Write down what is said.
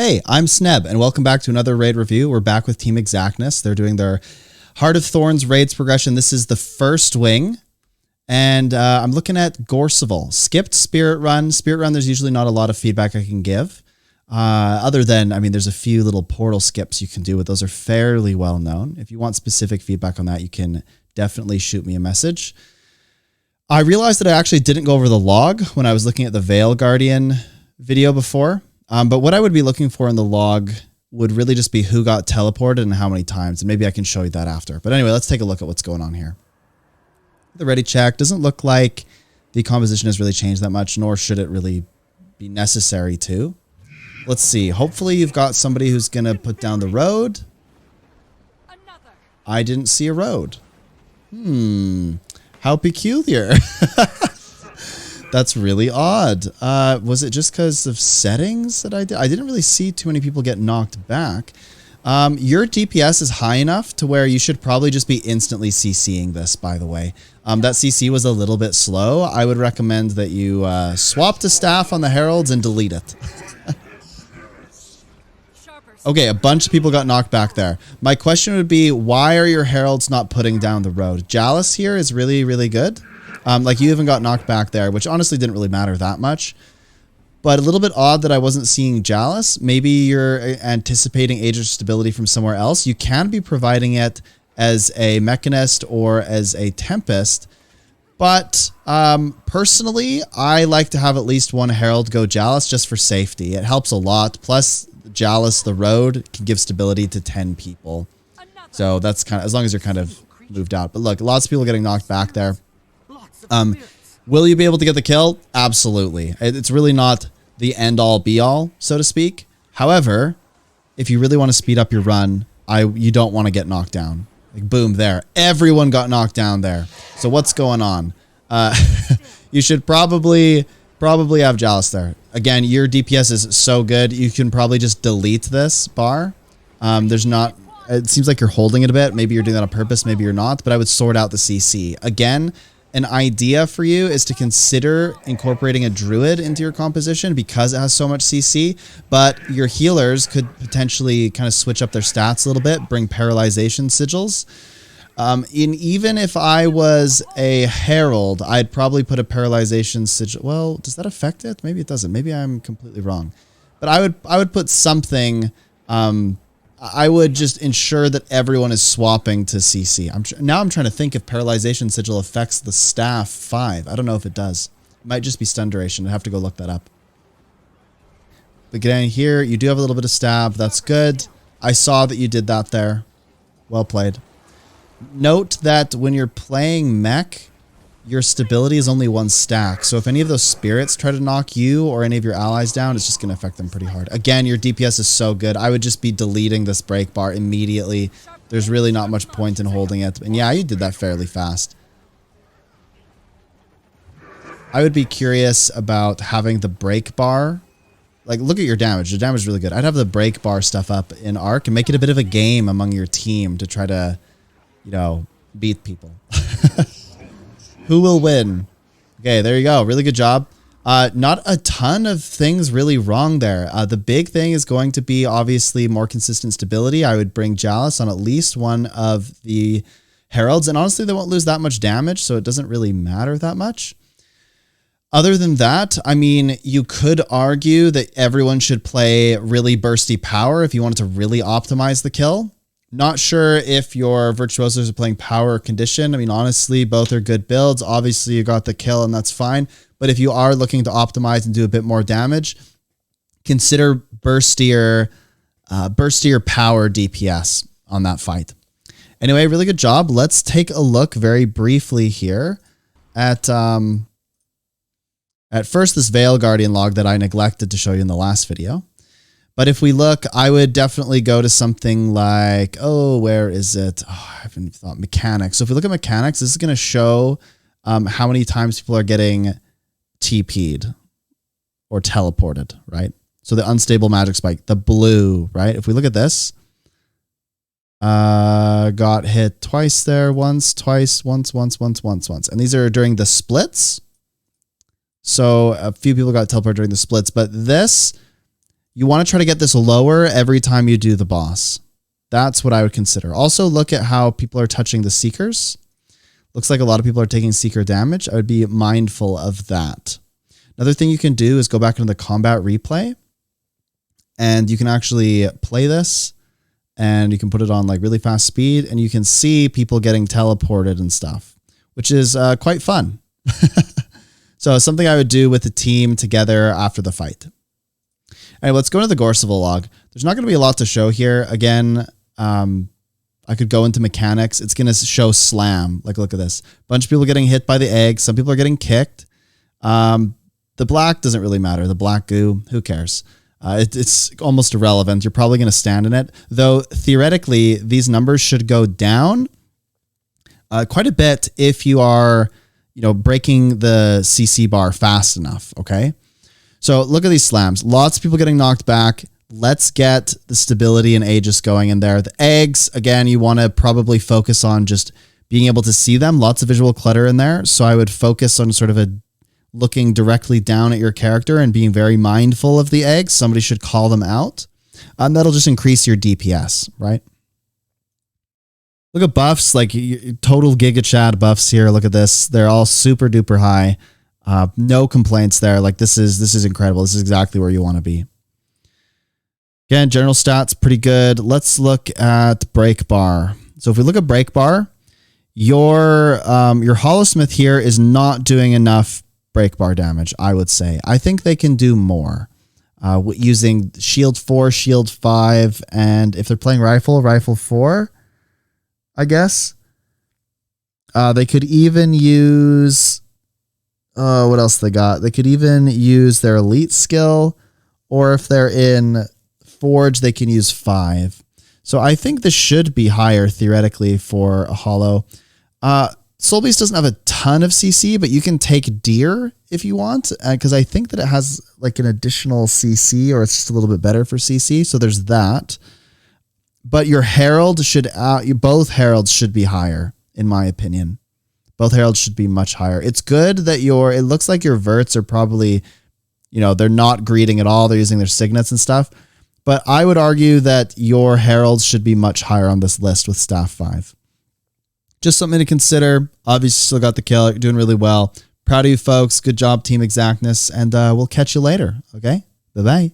Hey, I'm Sneb, and welcome back to another raid review. We're back with Team Exactness. They're doing their Heart of Thorns raids progression. This is the first wing, and I'm looking at Gorseval. Skipped Spirit Run. Spirit Run, there's usually not a lot of feedback I can give. Other than, I mean, there's a few little portal skips you can do, but those are fairly well known. If you want specific feedback on that, you can definitely shoot me a message. I realized that I actually didn't go over the log when I was looking at the Veil Guardian video before. But what I would be looking for in the log would really just be who got teleported and how many times. And maybe I can show you that after. But anyway, let's take a look at what's going on here. The ready check doesn't look like the composition has really changed that much, nor should it really be necessary to. Let's see. Hopefully you've got somebody who's going to put down the road. I didn't see a road. How peculiar. That's really odd. Was it just because of settings that I did? I didn't really see too many people get knocked back. Your DPS is high enough to where you should probably just be instantly CCing this, by the way. That CC was a little bit slow. I would recommend that you swap to staff on the heralds and delete it. Okay, a bunch of people got knocked back there. My question would be, why are your heralds not putting down the road? Jalis here is really, really good. Like you even got knocked back there, which honestly didn't really matter that much. But a little bit odd that I wasn't seeing Jalis. Maybe you're anticipating age of stability from somewhere else. You can be providing it as a Mechanist or as a Tempest. But personally, I like to have at least one Herald go Jalis just for safety. It helps a lot. Plus, Jalis, the road, can give stability to 10 people. So that's kind of, as long as you're kind of moved out. But look, lots of people getting knocked back there. Will you be able to get the kill? Absolutely. It's really not the end-all be-all, so to speak. However, if you really want to speed up your run, you don't want to get knocked down. Like, boom, there. Everyone got knocked down there. So what's going on? You should probably have Jalis there. Again, your DPS is so good, you can probably just delete this bar. There's not... It seems like you're holding it a bit. Maybe you're doing that on purpose, maybe you're not. But I would sort out the CC. Again... An idea for you is to consider incorporating a druid into your composition because it has so much CC, but your healers could potentially kind of switch up their stats a little bit, bring paralyzation sigils. Even if I was a herald, I'd probably put a paralyzation sigil. Well, does that affect it? Maybe it doesn't. Maybe I'm completely wrong. But I would put something. I would just ensure that everyone is swapping to CC. Now I'm trying to think if Paralyzation Sigil affects the staff 5. I don't know if it does. It might just be stun duration. I'd have to go look that up. But getting here, you do have a little bit of stab. That's good. I saw that you did that there. Well played. Note that when you're playing mech, your stability is only 1 stack. So if any of those spirits try to knock you or any of your allies down, it's just going to affect them pretty hard. Again, your DPS is so good. I would just be deleting this break bar immediately. There's really not much point in holding it. And yeah, you did that fairly fast. I would be curious about having the break bar. Like, look at your damage. The damage is really good. I'd have the break bar stuff up in Arc and make it a bit of a game among your team to try to, you know, beat people. Who will win? Okay, there you go. Really good job. Not a ton of things really wrong there. The big thing is going to be obviously more consistent stability. I would bring Jalis on at least one of the heralds. And honestly, they won't lose that much damage, so it doesn't really matter that much. Other than that, I mean, you could argue that everyone should play really bursty power if you wanted to really optimize the kill. Not sure if your virtuosos are playing power or condition. I mean, honestly, both are good builds. Obviously, you got the kill and that's fine. But if you are looking to optimize and do a bit more damage, consider burstier power DPS on that fight. Anyway, really good job. Let's take a look very briefly here at first this Veil Guardian log that I neglected to show you in the last video. But if we look, I would definitely go to something like, oh, where is it? Oh, I haven't thought mechanics. So if we look at mechanics, this is going to show how many times people are getting TP'd or teleported, right? So the unstable magic spike, the blue, right? If we look at this, got hit twice there, once, twice, once. And these are during the splits. So a few people got teleported during the splits, but this You want to try to get this lower every time you do the boss. That's what I would consider. Also, look at how people are touching the Seekers. Looks like a lot of people are taking Seeker damage. I would be mindful of that. Another thing you can do is go back into the combat replay. And you can actually play this. And you can put it on like really fast speed. And you can see people getting teleported and stuff. Which is quite fun. So something I would do with the team together after the fight. All right, let's go into the Gorseval log. There's not going to be a lot to show here. Again, I could go into mechanics. It's going to show slam. Like, look at this. Bunch of people getting hit by the egg. Some people are getting kicked. The black doesn't really matter. The black goo, who cares? It's almost irrelevant. You're probably going to stand in it. Though, theoretically, these numbers should go down quite a bit if you are, breaking the CC bar fast enough, okay? So look at these slams. Lots of people getting knocked back. Let's get the stability and Aegis going in there. The eggs, again, you want to probably focus on just being able to see them. Lots of visual clutter in there. So I would focus on sort of looking directly down at your character and being very mindful of the eggs. Somebody should call them out. That'll just increase your DPS, right? Look at buffs, like total Giga Chad buffs here. Look at this. They're all super duper high. No complaints there. Like this is incredible. This is exactly where you want to be. Again, general stats, pretty good. Let's look at break bar. So if we look at break bar, your Hollowsmith here is not doing enough break bar damage, I would say. I think they can do more using shield 4, shield 5, and if they're playing rifle 4, I guess. They could even use... what else they got? They could even use their elite skill, or if they're in Forge, they can use 5. So I think this should be higher theoretically for a Hollow. Soul Beast doesn't have a ton of CC, but you can take Deer if you want, because I think that it has like an additional CC, or it's just a little bit better for CC. So there's that. But your Herald should, both Heralds should be higher, in my opinion. Both Heralds should be much higher. It's good that it looks like your Verts are probably, they're not greeting at all. They're using their signets and stuff. But I would argue that your Heralds should be much higher on this list with Staff 5. Just something to consider. Obviously, still got the kill. You're doing really well. Proud of you folks. Good job, Team Exactness. And we'll catch you later. Okay? Bye-bye.